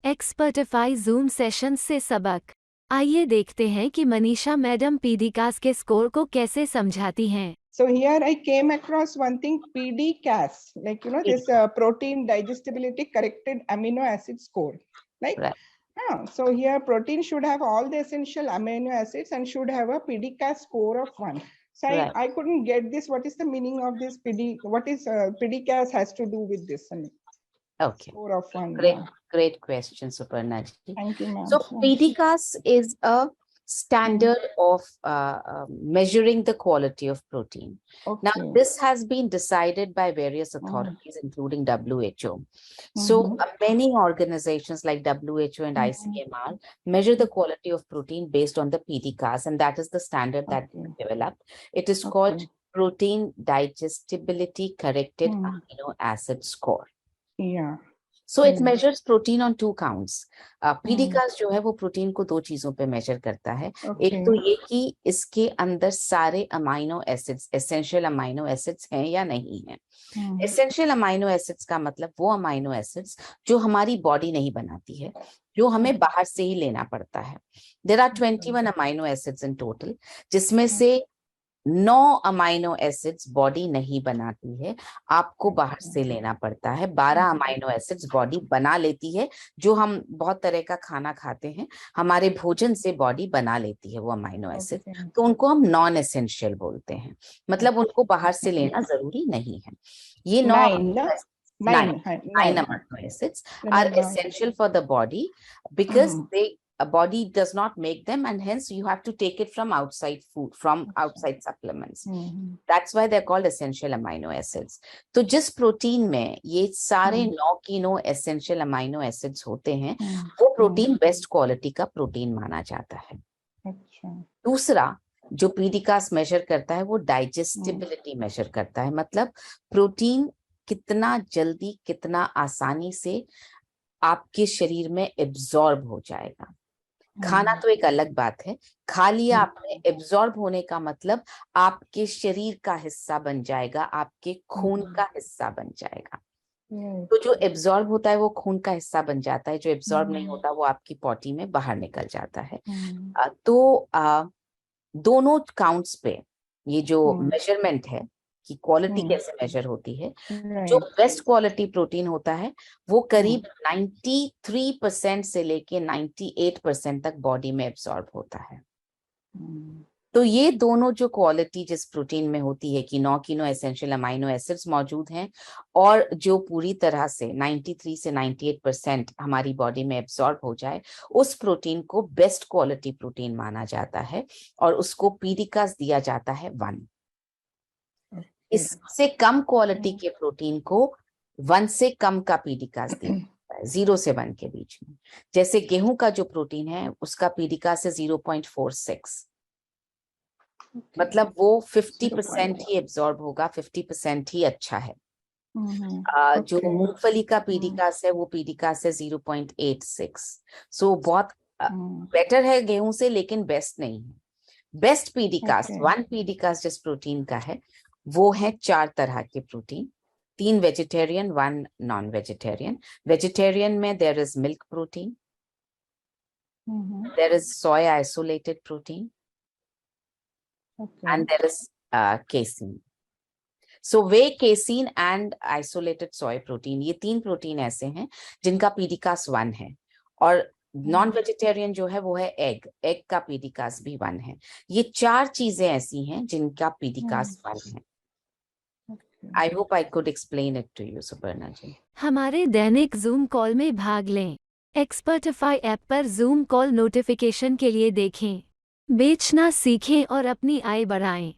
एक्सपर्टिफाई zoom session से सबक। आइए देखते हैं कि मनीषा मैडम पीडीकास के स्कोर को कैसे समझाती हैं। So here I came across one thing, PDCAS, like this protein digestibility corrected amino acid score. Like, Right. so here protein should have all the essential amino acids and should have a PDCAS score of 1. So Right. I couldn't get this. What is the meaning of this What is PDCAS has to do with this? Okay. Score of 1. Great, Yeah. great question, Suparna ji. Thank you, ma'am. So PDCAS is a standard of measuring the quality of protein. Okay. Now, this has been decided by various authorities, including WHO. So many organizations like WHO and ICMR measure the quality of protein based on the PDCAS, and that is the standard that we developed. It is called protein digestibility corrected amino acid score. Yeah. So it measures protein on 2 counts. PDCAS जो है वो protein को 2 चीजों पे major करता है। एक तो ये कि इसके अंदर सारे amino acids, essential amino acids हैं या नहीं हैं। एसेंशियल अमाइनो एसिड्स का मतलब वो अमाइनो एसिड्स जो हमारी बॉडी नहीं बनाती है, जो हमें बाहर से ही लेना पड़ता है। There are 21 amino acids in total, जिसमें से 9 अमाइनो एसिड्स बॉडी नहीं बनाती है, आपको बाहर से लेना पड़ता है। 12 अमाइनो एसिड्स बॉडी बना लेती है, जो हम बहुत तरह का खाना खाते हैं, हमारे भोजन से बॉडी बना लेती है वो अमाइनो एसिड, तो उनको हम नॉन एसेंशियल बोलते हैं, मतलब उनको बाहर से लेना जरूरी नहीं है। ये 9 amino acids are essential for the body because a body does not make them, and hence you have to take it from outside food, from outside supplements. That's why they're called essential amino acids. तो जिस protein में ये सारे 9 की 9 essential amino acids होते हैं, वो protein best quality का प्रोटीन माना जाता है। दूसरा जो पीडीकास मेजर करता है वो डाइजेस्टिबिलिटी मेजर करता है, मतलब प्रोटीन कितना जल्दी, कितना आसानी से आपके शरीर में एब्जॉर्ब हो जाएगा। खाना तो एक अलग बात है, खा लिया आपने, एब्जॉर्ब होने का मतलब आपके शरीर का हिस्सा बन जाएगा, आपके खून का हिस्सा बन जाएगा। तो जो एब्जॉर्ब होता है वो खून का हिस्सा बन जाता है, जो एब्जॉर्ब नहीं होता वो आपकी पॉटी में बाहर निकल जाता है। तो दोनों काउंट्स पे ये जो मेजरमेंट है कि क्वालिटी कैसे मेजर होती है, जो बेस्ट क्वालिटी प्रोटीन होता है वो करीब 93% से लेके 98% तक बॉडी में एब्सॉर्ब होता है। तो ये दोनों जो क्वालिटी जिस प्रोटीन में होती है कि 9 की 9 एसेंशियल अमाइनो एसिड्स मौजूद हैं और जो पूरी तरह से 93 से 98% हमारी बॉडी में एब्सॉर्ब हो जाए, उस प्रोटीन को बेस्ट क्वालिटी प्रोटीन माना जाता है और उसको पीडीकास दिया जाता है 1। इससे कम क्वालिटी के प्रोटीन को 1 से कम का पीडीकास दिया जाता है, 0 से 1 के बीच में। जैसे गेहूं का जो प्रोटीन है उसका पीडीकास है 0.46, मतलब वो 50% ही एब्जॉर्ब होगा, 50% ही अच्छा है। जो मूंगफली का पीडीकास है वो पीडीकास है 0.86, सो बहुत बेटर है गेहूं से, लेकिन बेस्ट नहीं है। बेस्ट पीडीकास 1 पीडीकास जिस प्रोटीन का है वो है 4 तरह के protein, 3 vegetarian, 1 non vegetarian. Vegetarian में there is milk protein, there is soy isolated protein and there is casein. So whey, casein and isolated soy protein, ये 3 प्रोटीन ऐसे हैं जिनका पीडीकास 1 है। और नॉन वेजिटेरियन जो है वो है एग का पीडीकास भी 1 है। ये 4 चीजें ऐसी हैं जिनका पीडीकास 1 है। I hope I could explain it to you, Suparna ji. हमारे दैनिक जूम कॉल में भाग लें। एक्सपर्टिफाई ऐप पर जूम कॉल नोटिफिकेशन के लिए देखें। बेचना सीखें और अपनी आय बढ़ाएं।